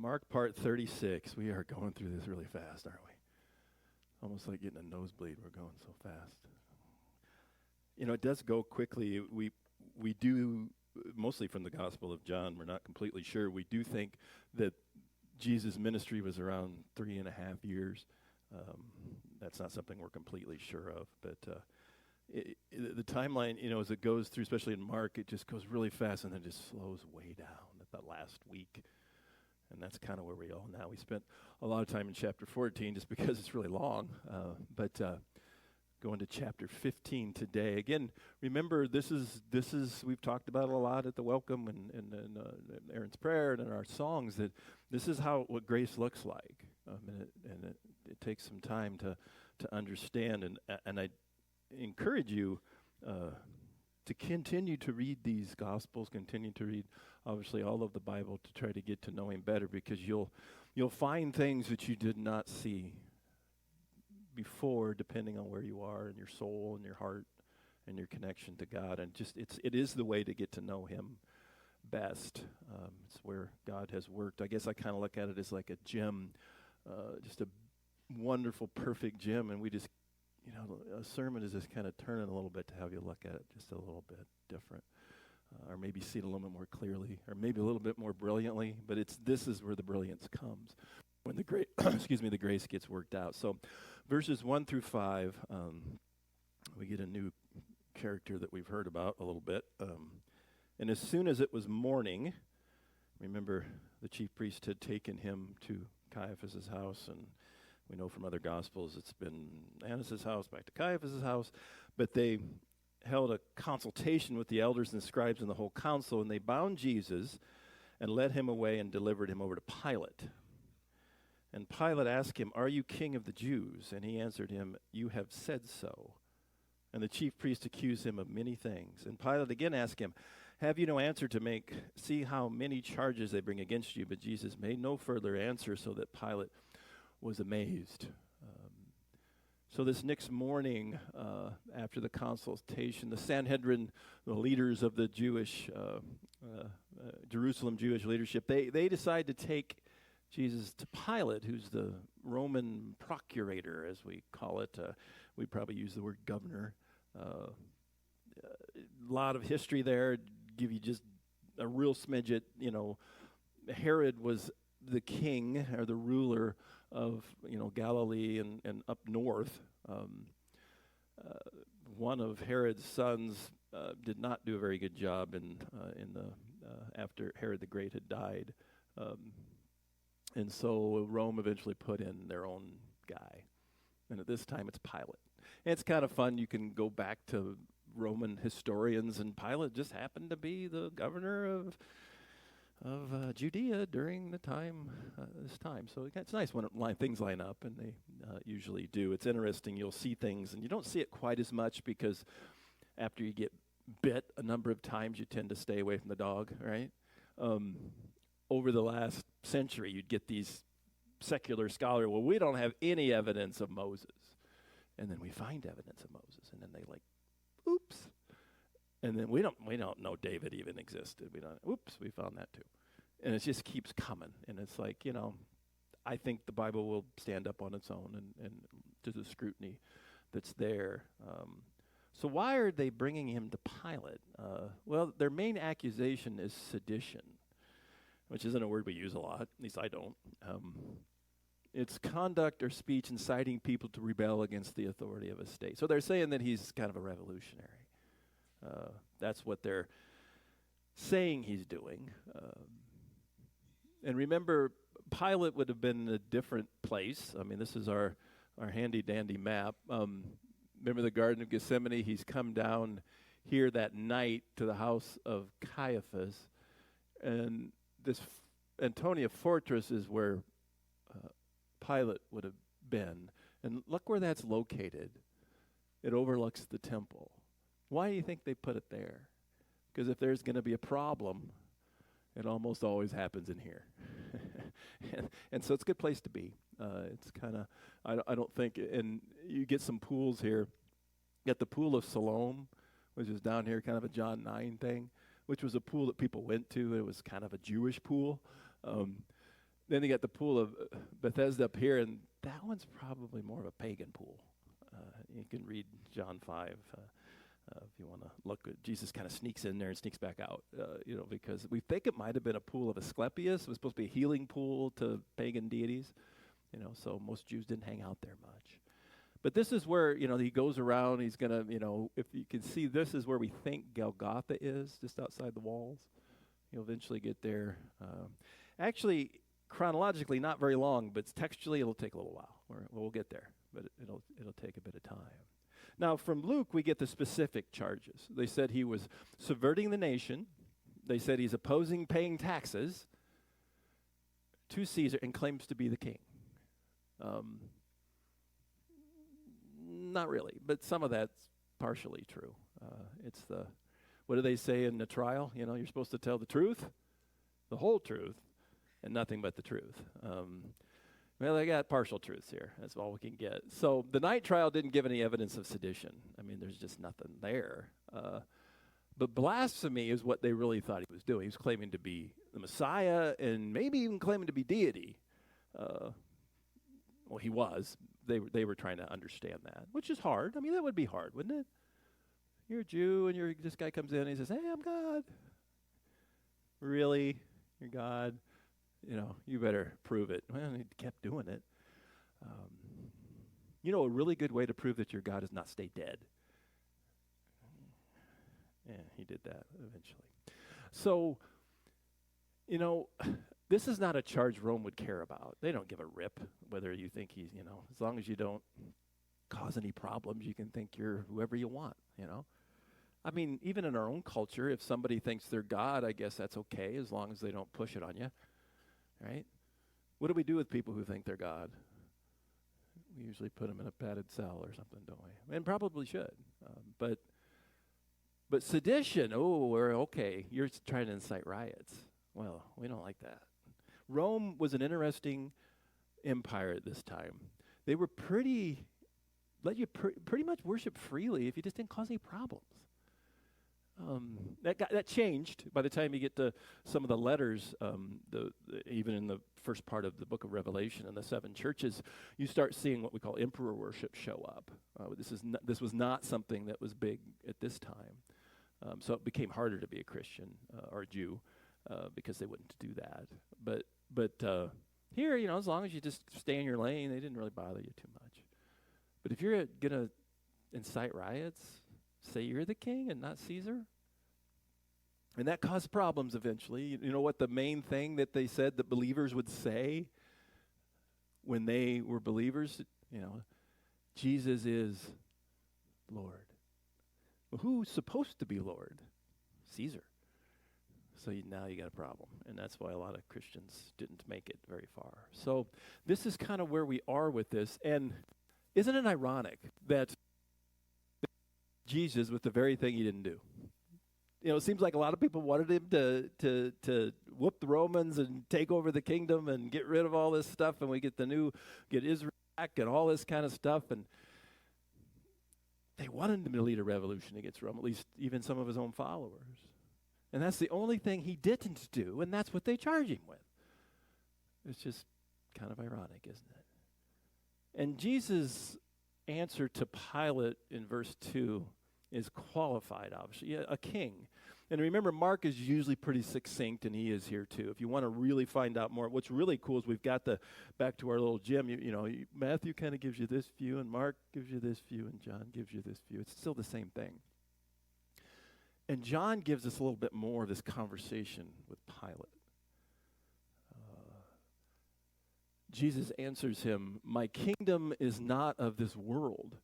Mark part 36. We are going through this really fast, aren't we? Almost like getting a nosebleed. We're going so fast. You know, it does go quickly. We do, mostly from the Gospel of John, we're not completely sure. We do think that Jesus' ministry was around 3.5 years. That's not something we're completely sure of. But the timeline, you know, as it goes through, especially in Mark, it just goes really fast and then just slows way down at the last week. And that's kind of where we are now. We spent a lot of time in chapter 14 just because it's really long. But going to chapter 15 today. Again, remember, this is we've talked about it a lot at the welcome and Aaron's prayer and in our songs, that this is what grace looks like. And it takes some time to understand. And I encourage you to continue to read these Gospels, continue to read, obviously, all of the Bible to try to get to know Him better, because you'll find things that you did not see before, depending on where you are in your soul and your heart and your connection to God. And just it is the way to get to know Him best. It's where God has worked. I guess I kind of look at it as like a gem, just a wonderful, perfect gem, and we just, you know, a sermon is just kind of turning a little bit to have you look at it just a little bit different, or maybe see it a little bit more clearly, or maybe a little bit more brilliantly. But this is where the brilliance comes, when the the grace gets worked out. So, verses 1 through 5, we get a new character that we've heard about a little bit. And as soon as it was morning, remember the chief priest had taken him to Caiaphas' house, and we know from other Gospels it's been Annas' house, back to Caiaphas' house. But they held a consultation with the elders and scribes and the whole council, and they bound Jesus and led him away and delivered him over to Pilate. And Pilate asked him, "Are you king of the Jews?" And he answered him, "You have said so." And the chief priest accused him of many things. And Pilate again asked him, "Have you no answer to make? See how many charges they bring against you." But Jesus made no further answer, so that Pilate was amazed. So this next morning, after the consultation, the Sanhedrin, the leaders of the Jerusalem Jewish leadership, they decide to take Jesus to Pilate, who's the Roman procurator, as we call it. We probably use the word governor. A lot of history there. Give you just a real smidget. You know, Herod was the king or the ruler of, you know, Galilee and up north. One of Herod's sons did not do a very good job after Herod the Great had died. And so Rome eventually put in their own guy. And at this time, it's Pilate. And it's kind of fun. You can go back to Roman historians, and Pilate just happened to be the governor of Judea during this time. So it's nice when things line up, and they usually do. It's interesting. You'll see things, and you don't see it quite as much because after you get bit a number of times, you tend to stay away from the dog, right? Over the last century, you'd get these secular scholars, well, we don't have any evidence of Moses. And then we find evidence of Moses, and then they oops. And then we don't know David even existed. We found that too. And it just keeps coming. And it's like, you know, I think the Bible will stand up on its own and to the scrutiny that's there. So why are they bringing him to Pilate? Well, their main accusation is sedition, which isn't a word we use a lot. At least I don't. It's conduct or speech inciting people to rebel against the authority of a state. So they're saying that he's kind of a revolutionary. That's what they're saying he's doing. And remember, Pilate would have been in a different place. I mean, this is our handy-dandy map. Remember the Garden of Gethsemane? He's come down here that night to the house of Caiaphas. And this Antonia Fortress is where Pilate would have been. And look where that's located. It overlooks the temple. Why do you think they put it there? Because if there's going to be a problem, it almost always happens in here. and so it's a good place to be. It's kind of, I don't think, and you get some pools here. You got the Pool of Siloam, which is down here, kind of a John 9 thing, which was a pool that people went to. It was kind of a Jewish pool. Then they got the pool of Bethesda up here, and that one's probably more of a pagan pool. You can read John 5 if you want to look. Jesus kind of sneaks in there and sneaks back out, because we think it might have been a pool of Asclepius. It was supposed to be a healing pool to pagan deities, so most Jews didn't hang out there much. But this is where, he goes around. He's going to, if you can see, this is where we think Golgotha is, just outside the walls. You'll eventually get there. Actually, chronologically, not very long, but textually, it'll take a little while. We'll get there, but it'll take a bit of time. Now, from Luke, we get the specific charges. They said he was subverting the nation. They said he's opposing paying taxes to Caesar and claims to be the king. Not really, but some of that's partially true. What do they say in the trial? You're supposed to tell the truth, the whole truth, and nothing but the truth. Well, they got partial truths here. That's all we can get. So the night trial didn't give any evidence of sedition. There's just nothing there. But blasphemy is what they really thought he was doing. He was claiming to be the Messiah and maybe even claiming to be deity. Well, he was. They were trying to understand that, which is hard. That would be hard, wouldn't it? You're a Jew, and this guy comes in and he says, "Hey, I'm God." Really? You're God? You better prove it. Well, he kept doing it. A really good way to prove that you're God is not stay dead. Yeah, he did that eventually. So, this is not a charge Rome would care about. They don't give a rip whether you think he's, as long as you don't cause any problems, you can think you're whoever you want, even in our own culture, if somebody thinks they're God, I guess that's okay as long as they don't push it on you. Right? What do we do with people who think they're God? We usually put them in a padded cell or something, don't we? And probably should. But sedition, we're okay. You're trying to incite riots. Well, we don't like that. Rome was an interesting empire at this time. They were let you pretty much worship freely if you just didn't cause any problems. That changed by the time you get to some of the letters, even in the first part of the book of Revelation and the 7 churches, you start seeing what we call emperor worship show up. This was not something that was big at this time. So it became harder to be a Christian or a Jew because they wouldn't do that. But here, as long as you just stay in your lane, they didn't really bother you too much. But if you're going to incite riots, say you're the king and not Caesar. And that caused problems eventually. You know what the main thing that they said that believers would say when they were believers? Jesus is Lord. Well, who's supposed to be Lord? Caesar. So now you got a problem. And that's why a lot of Christians didn't make it very far. So this is kind of where we are with this. And isn't it ironic that Jesus with the very thing he didn't do? It seems like a lot of people wanted him to whoop the Romans and take over the kingdom and get rid of all this stuff, and we get Israel back and all this kind of stuff. And they wanted him to lead a revolution against Rome, at least even some of his own followers. And that's the only thing he didn't do, and that's what they charge him with. It's just kind of ironic, isn't it? And Jesus' answer to Pilate in verse 2 is qualified, obviously, a king. And remember, Mark is usually pretty succinct, and he is here too. If you want to really find out more, what's really cool is we've got back to our little gym. Matthew kind of gives you this view, and Mark gives you this view, and John gives you this view. It's still the same thing. And John gives us a little bit more of this conversation with Pilate. Jesus answers him, "My kingdom is not of this world.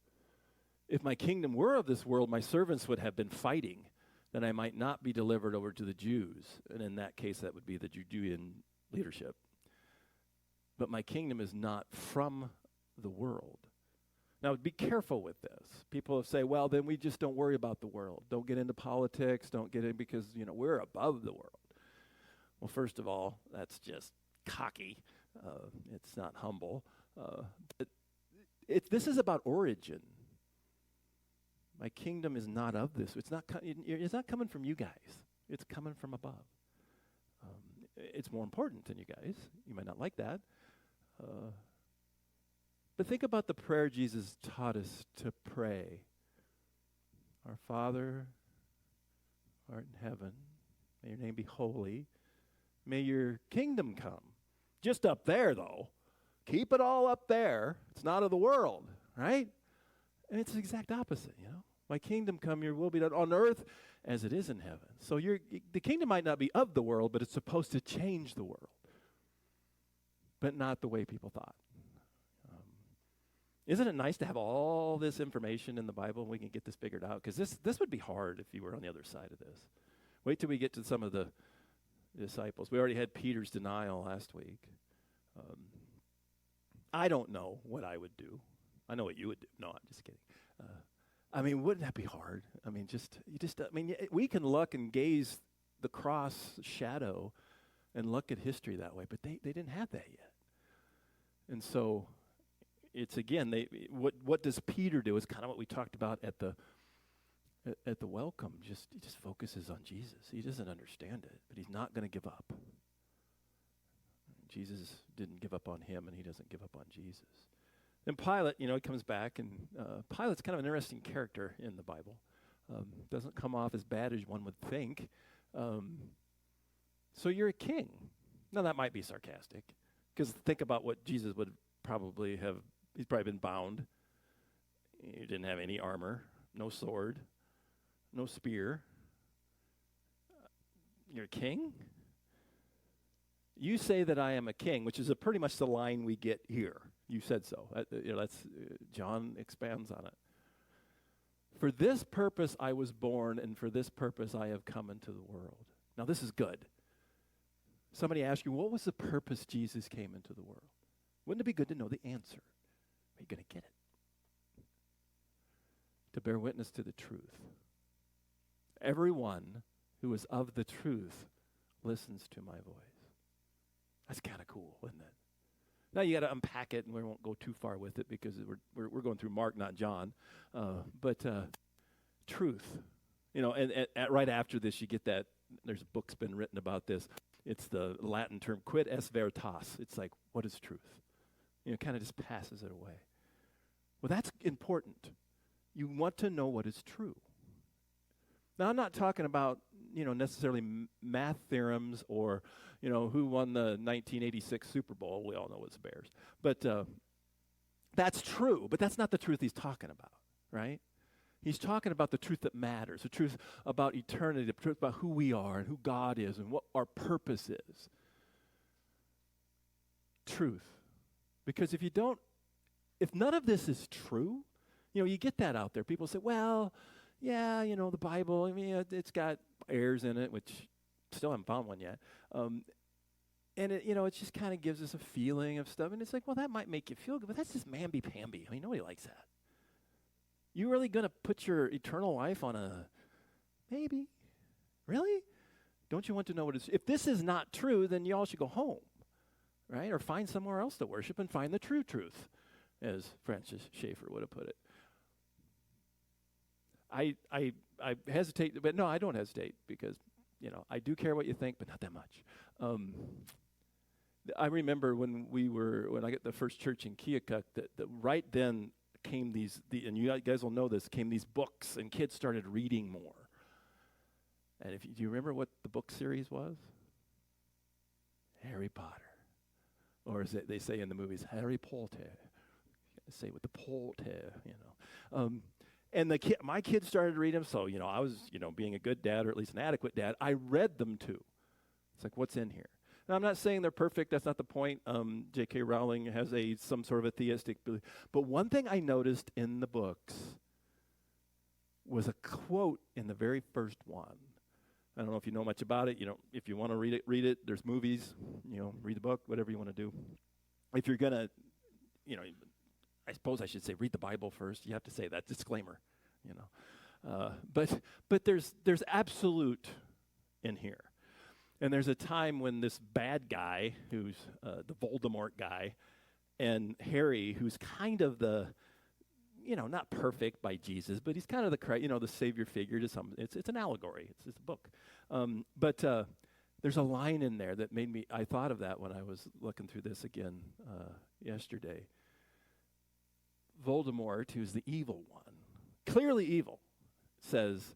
If my kingdom were of this world, my servants would have been fighting, that I might not be delivered over to the Jews." And in that case, that would be the Judean leadership. But my kingdom is not from the world. Now, be careful with this. People say, well, then we just don't worry about the world. Don't get into politics. Don't get in because, we're above the world. Well, first of all, that's just cocky. It's not humble. But this is about origin. My kingdom is not of this. It's not coming from you guys. It's coming from above. it's more important than you guys. You might not like that. But think about the prayer Jesus taught us to pray. Our Father, who art in heaven, may your name be holy. May your kingdom come. Just up there, though. Keep it all up there. It's not of the world, right? And it's the exact opposite, you know. My kingdom come, your will be done on earth as it is in heaven. So the kingdom might not be of the world, but it's supposed to change the world. But not the way people thought. Isn't it nice to have all this information in the Bible and we can get this figured out? Because this would be hard if you were on the other side of this. Wait till we get to some of the disciples. We already had Peter's denial last week. I don't know what I would do. I know what you would do. No, I'm just kidding. I mean, wouldn't that be hard? I mean, we can look and gaze the cross shadow and look at history that way, but they didn't have that yet. And so it's, again, what does Peter do is kind of what we talked about at the welcome. He just focuses on Jesus. He doesn't understand it, but he's not going to give up. Jesus didn't give up on him, and he doesn't give up on Jesus. Then Pilate, he comes back, and Pilate's kind of an interesting character in the Bible. Doesn't come off as bad as one would think. So you're a king. Now, that might be sarcastic, because think about what Jesus would probably have. He's probably been bound. He didn't have any armor, no sword, no spear. You're a king? You say that I am a king, which is pretty much the line we get here. You said so. John expands on it. For this purpose I was born, and for this purpose I have come into the world. Now this is good. Somebody asked you, what was the purpose Jesus came into the world? Wouldn't it be good to know the answer? Are you going to get it? To bear witness to the truth. Everyone who is of the truth listens to my voice. That's kind of cool, isn't it? Now you got to unpack it, and we won't go too far with it because we're going through Mark, not John. But truth, and right after this, you get that. There's a book's been written about this. It's the Latin term quid est veritas. It's like, what is truth? Kind of just passes it away. Well, that's important. You want to know what is true. Now, I'm not talking about necessarily math theorems or who won the 1986 Super Bowl. We all know it's the Bears. But that's true, but that's not the truth he's talking about, right? He's talking about the truth that matters, the truth about eternity, the truth about who we are and who God is and what our purpose is. Truth. Because if none of this is true, you get that out there. People say, well, yeah, the Bible, it's got errors in it, which still haven't found one yet. And it just kind of gives us a feeling of stuff. And it's like, well, that might make you feel good, but that's just mamby-pamby. Nobody likes that. You really going to put your eternal life on a maybe? Really? Don't you want to know what it is? If this is not true, then y'all should go home, right? Or find somewhere else to worship and find the true truth, as Francis Schaeffer would have put it. I hesitate, but no, I don't hesitate because, I do care what you think, but not that much. I remember when I got the first church in Keokuk, that right then came and you guys will know this, came these books, and kids started reading more. And do you remember what the book series was? Harry Potter. Or as they say in the movies, Harry Potter. Say with the Potter, And my kids started reading them, so, I was, being a good dad, or at least an adequate dad, I read them too. It's like, what's in here? Now, I'm not saying they're perfect. That's not the point. J.K. Rowling has some sort of a theistic belief. But one thing I noticed in the books was a quote in the very first one. I don't know if you know much about it. If you want to read it. There's movies. Read the book, whatever you want to do. If you're going to, I suppose I should say read the Bible first. You have to say that disclaimer, But there's absolute in here. And there's a time when this bad guy, who's the Voldemort guy, and Harry, who's kind of the, not perfect by Jesus, but he's kind of the the savior figure to some. It's an allegory. It's a book. But There's a line in there that I thought of that when I was looking through this again yesterday. Voldemort, who's the evil one, clearly evil, says,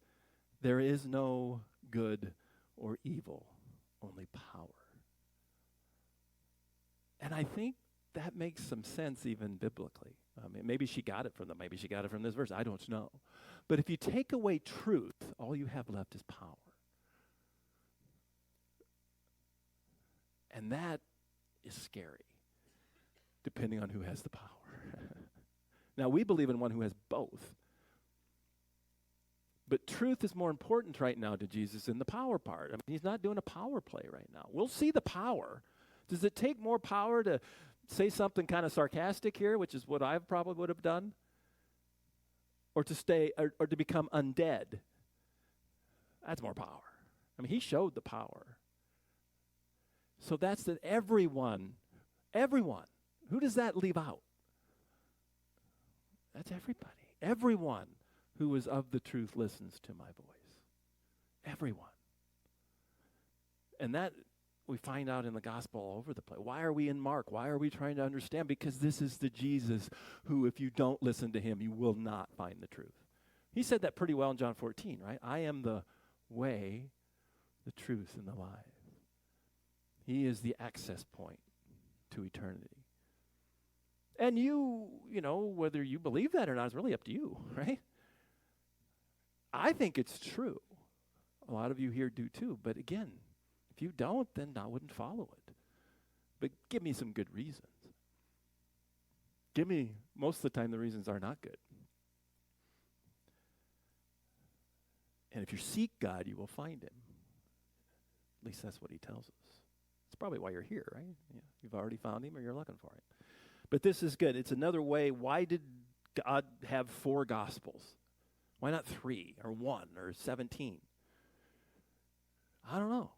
there is no good or evil, only power. And I think that makes some sense even biblically. I mean, maybe she got it from them. Maybe she got it from this verse. I don't know. But if you take away truth, all you have left is power. And that is scary, depending on who has the power. Now, we believe in one who has both. But truth is more important right now to Jesus than the power part. I mean, he's not doing a power play right now. We'll see the power. Does it take more power to say something kind of sarcastic here, which is what I probably would have done? Or to stay, or to become undead? That's more power. I mean, he showed the power. So that's that everyone, who does that leave out? That's everybody. Everyone who is of the truth listens to my voice. Everyone. And that we find out in the gospel all over the place. Why are we in Mark? Why are we trying to understand? Because this is the Jesus who, if you don't listen to him, you will not find the truth. He said that pretty well in John 14, right? I am the way, the truth, and the life. He is the access point to eternity. And you know, whether you believe that or not is really up to you, right? I think it's true. A lot of you here do too. But again, if you don't, then I wouldn't follow it. But give me some good reasons. Most of the time, the reasons are not good. And if you seek God, you will find him. At least that's what he tells us. It's probably why you're here, right? Yeah, you've already found him or you're looking for him. But this is good. It's another way. Why did God have 4 gospels? Why not 3 or 1 or 17? I don't know.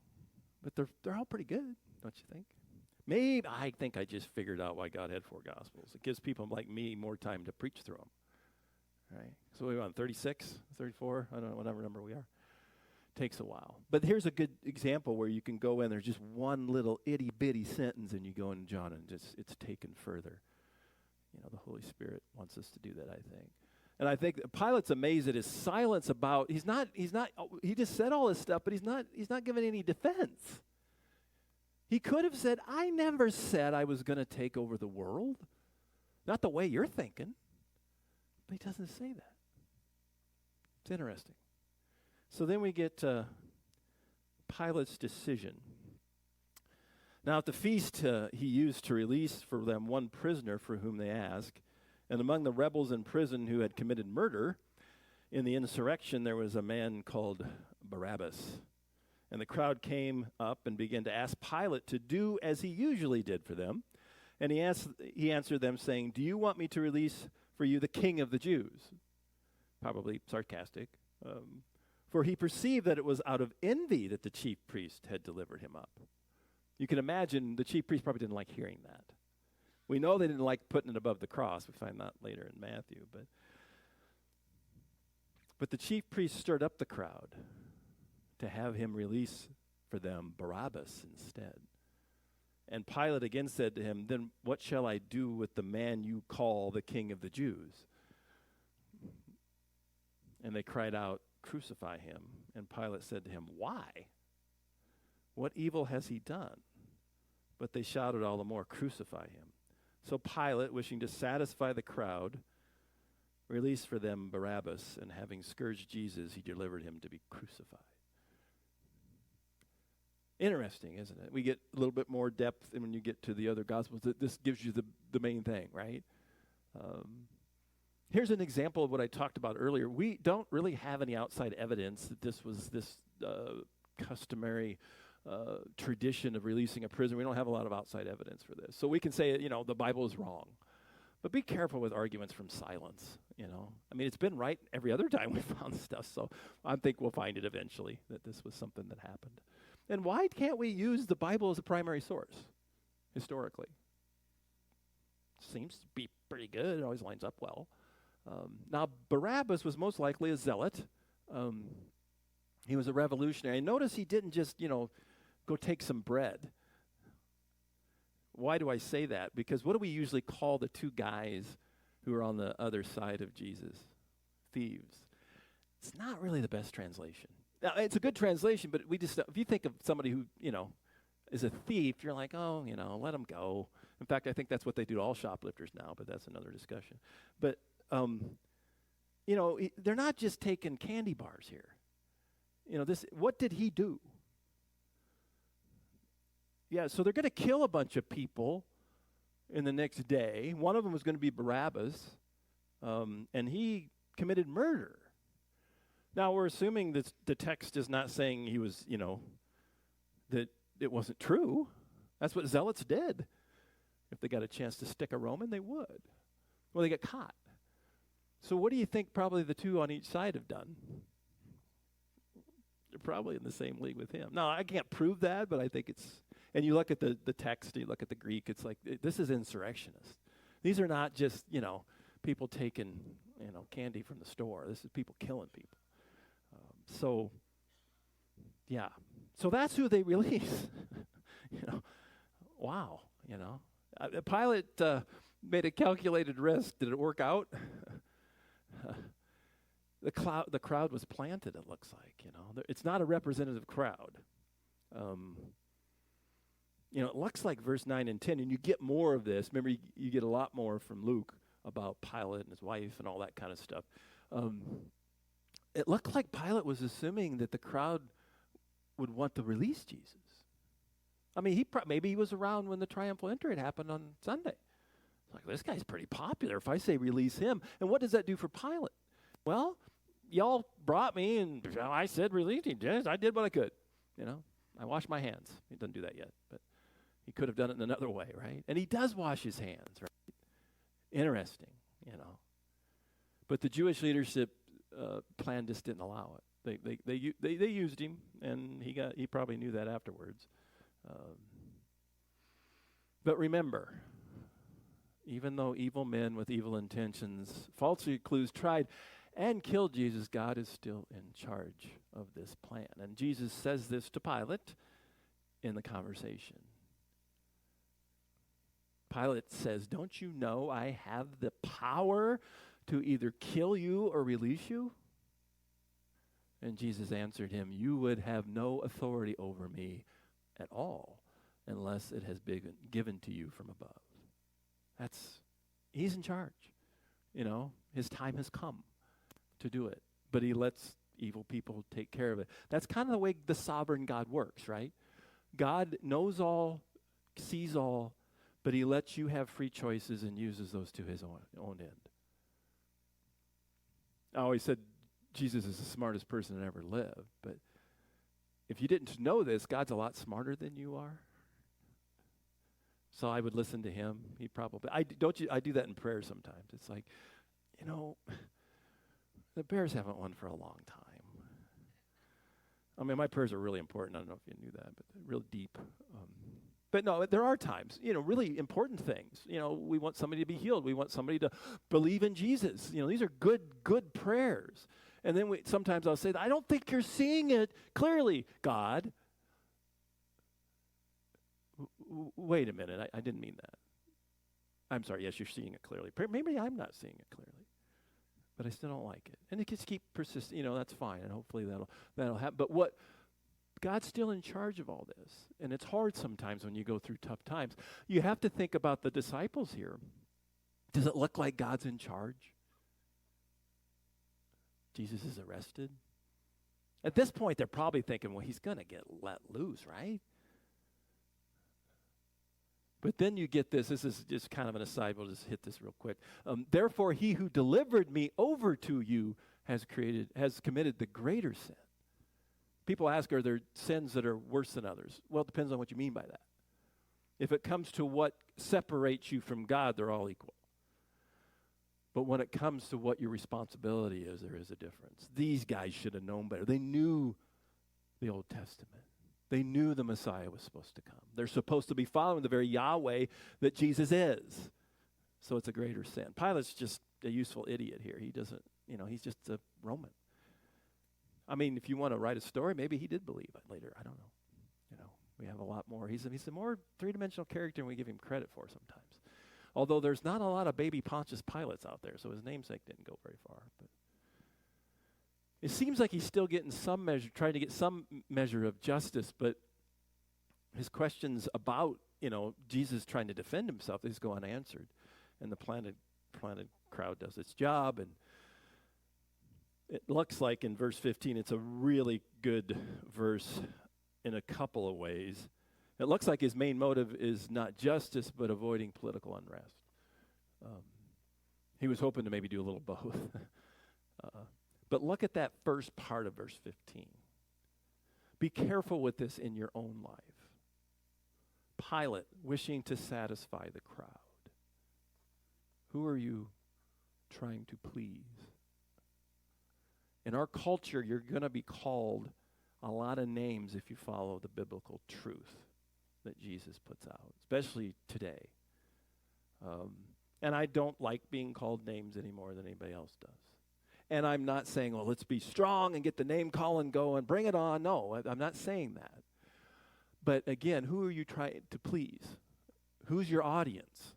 But they're all pretty good, don't you think? Maybe I think I just figured out why God had 4 gospels. It gives people like me more time to preach through them. Right? So we're on 36, 34, I don't know, whatever number we are. Takes a while. But here's a good example where you can go in, there's just one little itty-bitty sentence, and you go in John, and it's taken further. You know, the Holy Spirit wants us to do that, I think. And I think Pilate's amazed at his silence about, he just said all this stuff, but he's not giving any defense. He could have said, I never said I was going to take over the world. Not the way you're thinking. But he doesn't say that. It's interesting. So then we get Pilate's decision. Now at the feast, he used to release for them one prisoner for whom they asked. And among the rebels in prison who had committed murder in the insurrection, there was a man called Barabbas. And the crowd came up and began to ask Pilate to do as he usually did for them. And he answered them saying, do you want me to release for you the king of the Jews? Probably sarcastic. For he perceived that it was out of envy that the chief priest had delivered him up. You can imagine the chief priest probably didn't like hearing that. We know they didn't like putting it above the cross. We find that later in Matthew. But the chief priest stirred up the crowd to have him release for them Barabbas instead. And Pilate again said to him, then what shall I do with the man you call the king of the Jews? And they cried out, crucify him. And Pilate said to him, why? What evil has he done? But they shouted all the more, crucify him. So Pilate, wishing to satisfy the crowd, released for them Barabbas, and having scourged Jesus, he delivered him to be crucified. Interesting, isn't it? We get a little bit more depth when you get to the other Gospels. This gives you the main thing, right? Here's an example of what I talked about earlier. We don't really have any outside evidence that this was this customary tradition of releasing a prisoner. We don't have a lot of outside evidence for this. So we can say, the Bible is wrong. But be careful with arguments from silence, I mean, it's been right every other time we found stuff, so I think we'll find it eventually that this was something that happened. And why can't we use the Bible as a primary source, historically? Seems to be pretty good. It always lines up well. Now, Barabbas was most likely a zealot. He was a revolutionary. And notice he didn't just, Go take some bread. Why do I say that? Because what do we usually call the two guys who are on the other side of Jesus? Thieves. It's not really the best translation. Now, it's a good translation, but if you think of somebody who, is a thief, you're like, oh, let them go. In fact, I think that's what they do to all shoplifters now, but that's another discussion. But, they're not just taking candy bars here. What did he do? Yeah, so they're going to kill a bunch of people in the next day. One of them was going to be Barabbas, and he committed murder. Now, we're assuming that the text is not saying he was, that it wasn't true. That's what zealots did. If they got a chance to stick a Roman, they would. Well, they got caught. So what do you think probably the two on each side have done? They're probably in the same league with him. Now, I can't prove that, but I think it's, and you look at the text, you look at the Greek, it's like, this is insurrectionist. These are not just, people taking, candy from the store. This is people killing people. So that's who they release. Wow, Pilate made a calculated risk. Did it work out? The crowd was planted, it looks like, It's not a representative crowd. It looks like verse 9 and 10, and you get more of this. Remember, you get a lot more from Luke about Pilate and his wife and all that kind of stuff. It looked like Pilate was assuming that the crowd would want to release Jesus. I mean, maybe he was around when the triumphal entry had happened on Sunday. It's like, this guy's pretty popular. If I say release him, and what does that do for Pilate? Well, y'all brought me, and I said release him. Yes, I did what I could. I washed my hands. He doesn't do that yet, but he could have done it in another way, right? And he does wash his hands, right? Interesting, But the Jewish leadership plan just didn't allow it. They used him, and he probably knew that afterwards. But remember, even though evil men with evil intentions falsely accused, tried, and killed Jesus, God is still in charge of this plan. And Jesus says this to Pilate in the conversation. Pilate says, don't you know I have the power to either kill you or release you? And Jesus answered him, you would have no authority over me at all unless it has been given to you from above. He's in charge. His time has come to do it. But he lets evil people take care of it. That's kind of the way the sovereign God works, right? God knows all, sees all, but he lets you have free choices and uses those to his own end. I always said Jesus is the smartest person that ever lived, but if you didn't know this, God's a lot smarter than you are. So I would listen to him. He probably, I do that in prayer sometimes. It's like, the Bears haven't won for a long time. I mean, my prayers are really important. I don't know if you knew that, but they're real deep. But no, there are times, really important things. We want somebody to be healed. We want somebody to believe in Jesus. These are good prayers. And then sometimes I'll say, I don't think you're seeing it clearly, God. Wait a minute, I didn't mean that. I'm sorry, yes, you're seeing it clearly. Maybe I'm not seeing it clearly, but I still don't like it. And it just keep persisting, that's fine, and hopefully that'll happen. But God's still in charge of all this, and it's hard sometimes when you go through tough times. You have to think about the disciples here. Does it look like God's in charge? Jesus is arrested. At this point, they're probably thinking, well, he's going to get let loose, right? But then you get this. This is just kind of an aside. We'll just hit this real quick. Therefore, he who delivered me over to you has committed the greater sin. People ask, are there sins that are worse than others? Well, it depends on what you mean by that. If it comes to what separates you from God, they're all equal. But when it comes to what your responsibility is, there is a difference. These guys should have known better. They knew the Old Testament. They knew the Messiah was supposed to come. They're supposed to be following the very Yahweh that Jesus is. So it's a greater sin. Pilate's just a useful idiot here. He doesn't, he's just a Roman. I mean, if you want to write a story, maybe he did believe it later. I don't know. We have a lot more. He's a more three-dimensional character than we give him credit for sometimes. Although there's not a lot of baby Pontius Pilates out there, so his namesake didn't go very far. But it seems like he's still getting some measure, trying to get some measure of justice, but his questions about, Jesus trying to defend himself, these go unanswered. And the planted crowd does its job, and it looks like in verse 15, it's a really good verse in a couple of ways. It looks like his main motive is not justice, but avoiding political unrest. He was hoping to maybe do a little both. But look at that first part of verse 15. Be careful with this in your own life. Pilate, wishing to satisfy the crowd. Who are you trying to please? In our culture, you're going to be called a lot of names if you follow the biblical truth that Jesus puts out, especially today. And I don't like being called names any more than anybody else does. And I'm not saying, well, let's be strong and get the name calling going, bring it on. No, I'm not saying that. But again, who are you trying to please? Who's your audience?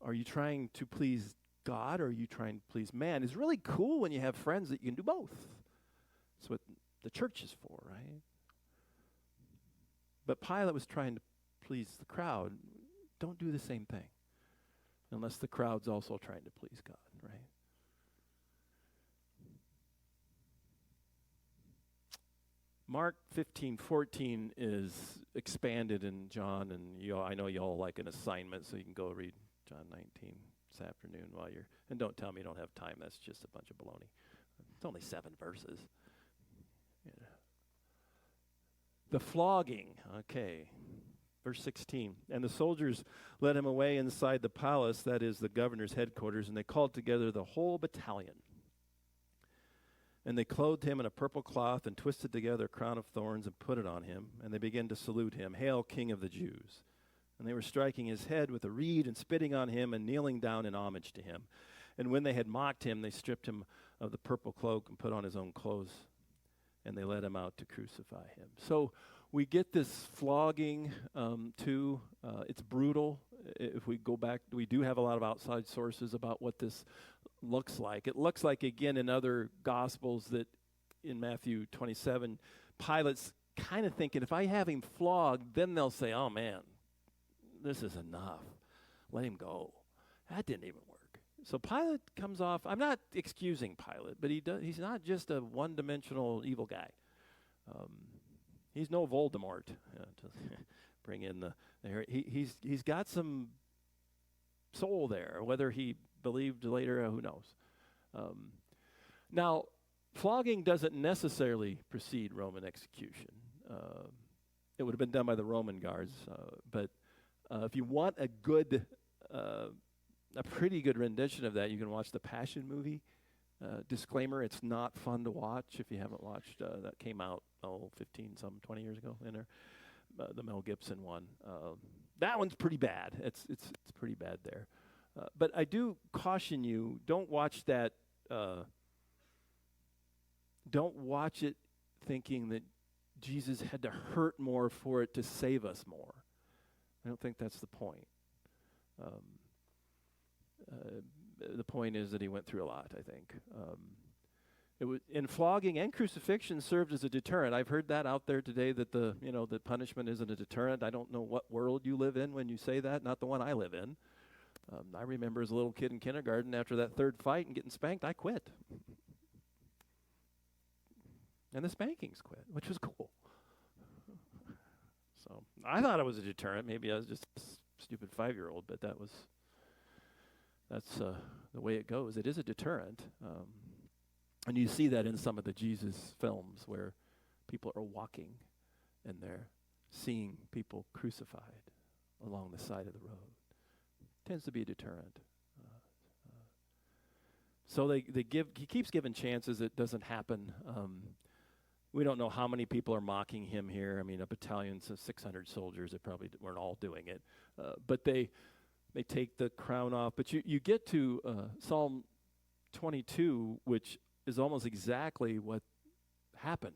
Are you trying to please God, or are you trying to please man? It's really cool when you have friends that you can do both. That's what the church is for, right? But Pilate was trying to please the crowd. Don't do the same thing unless the crowd's also trying to please God, right? Mark 15:14 is expanded in John, and I know y'all like an assignment, so you can go read John 19 this afternoon while you're, and don't tell me you don't have time. That's just a bunch of baloney. It's only 7 verses. Yeah. The flogging, okay. Verse 16, and the soldiers led him away inside the palace, that is the governor's headquarters, and they called together the whole battalion. And they clothed him in a purple cloth and twisted together a crown of thorns and put it on him. And they began to salute him, "Hail, King of the Jews." And they were striking his head with a reed and spitting on him and kneeling down in homage to him. And when they had mocked him, they stripped him of the purple cloak and put on his own clothes. And they led him out to crucify him. So we get this flogging too. It's brutal. If we go back, we do have a lot of outside sources about what this looks like. It looks like, again, in other Gospels, that in Matthew 27, Pilate's kind of thinking, if I have him flogged, then they'll say, oh man, this is enough. Let him go. That didn't even work. So Pilate comes off, I'm not excusing Pilate, but he's not just a one-dimensional evil guy. He's no Voldemort, to bring in the he's got some soul there. Whether he believed later, who knows. Now, flogging doesn't necessarily precede Roman execution. It would have been done by the Roman guards, but if you want a pretty good rendition of that, you can watch the Passion movie. Disclaimer, it's not fun to watch if you haven't watched. That came out, 20 years ago in there. The Mel Gibson one. That one's pretty bad. It's pretty bad there. But I do caution you, don't watch that. Don't watch it thinking that Jesus had to hurt more for it to save us more. I don't think that's the point. The point is that he went through a lot, I think. It was in flogging and crucifixion served as a deterrent. I've heard that out there today, that that punishment isn't a deterrent. I don't know what world you live in when you say that, not the one I live in. I remember as a little kid in kindergarten, after that third fight and getting spanked, I quit. And the spankings quit, which was cool. So I thought it was a deterrent. Maybe I was just a stupid 5-year-old, but that's the way it goes. It is a deterrent. And you see that in some of the Jesus films where people are walking and they're seeing people crucified along the side of the road. Tends to be a deterrent. So he keeps giving chances. It doesn't happen. We don't know how many people are mocking him here. I mean, a battalion of 600 soldiers, they probably weren't all doing it. But they take the crown off. But you get to Psalm 22, which is almost exactly what happened.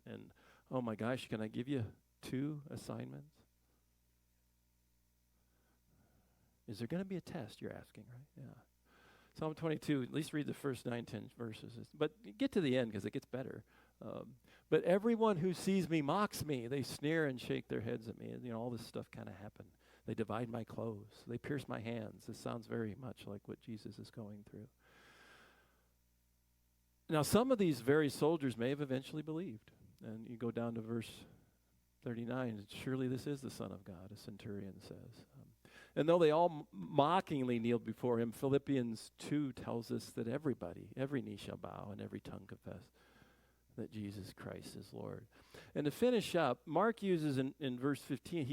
And Oh my gosh, can I give you 2 assignments? Is there going to be a test, you're asking, right? Yeah. Psalm 22, at least read the first 9, 10 verses. But get to the end because it gets better. But everyone who sees me mocks me. They sneer and shake their heads at me. And, all this stuff kind of happened. They divide my clothes. They pierce my hands. This sounds very much like what Jesus is going through. Now, some of these very soldiers may have eventually believed. And you go down to verse 39. Surely this is the Son of God, a centurion says. And though they all mockingly kneeled before him, Philippians 2 tells us that every knee shall bow and every tongue confess that Jesus Christ is Lord. And to finish up, Mark uses in verse 15,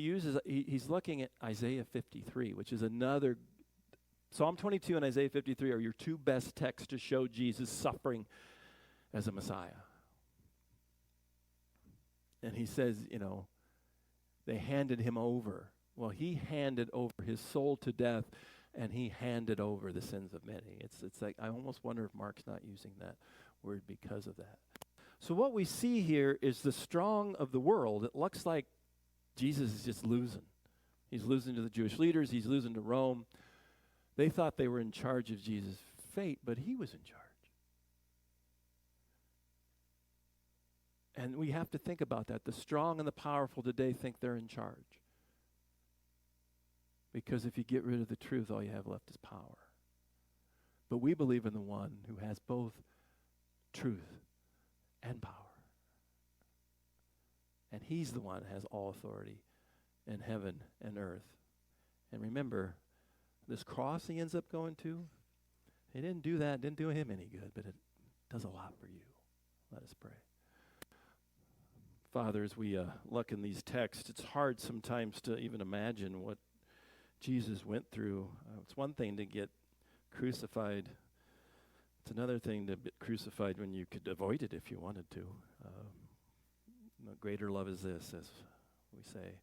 he's looking at Isaiah 53, which is another, Psalm 22 and Isaiah 53 are your 2 best texts to show Jesus suffering as a Messiah. And he says, they handed him over. Well, he handed over his soul to death, and he handed over the sins of many. It's like, I almost wonder if Mark's not using that word because of that. So what we see here is the strong of the world. It looks like Jesus is just losing. He's losing to the Jewish leaders. He's losing to Rome. They thought they were in charge of Jesus' fate, but he was in charge. And we have to think about that. The strong and the powerful today think they're in charge. Because if you get rid of the truth, all you have left is power. But we believe in the one who has both truth and power. And he's the one that has all authority in heaven and earth. And remember, this cross he ends up going to, he didn't do that, didn't do him any good, but it does a lot for you. Let us pray. Father, as we look in these texts, it's hard sometimes to even imagine what Jesus went through. It's one thing to get crucified. It's another thing to get crucified when you could avoid it if you wanted to. No greater love is this, as we say.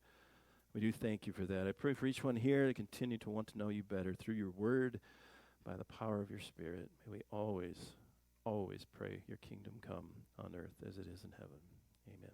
We do thank you for that. I pray for each one here to continue to want to know you better through your word, by the power of your Spirit. May we always, always pray your kingdom come on earth as it is in heaven. Amen.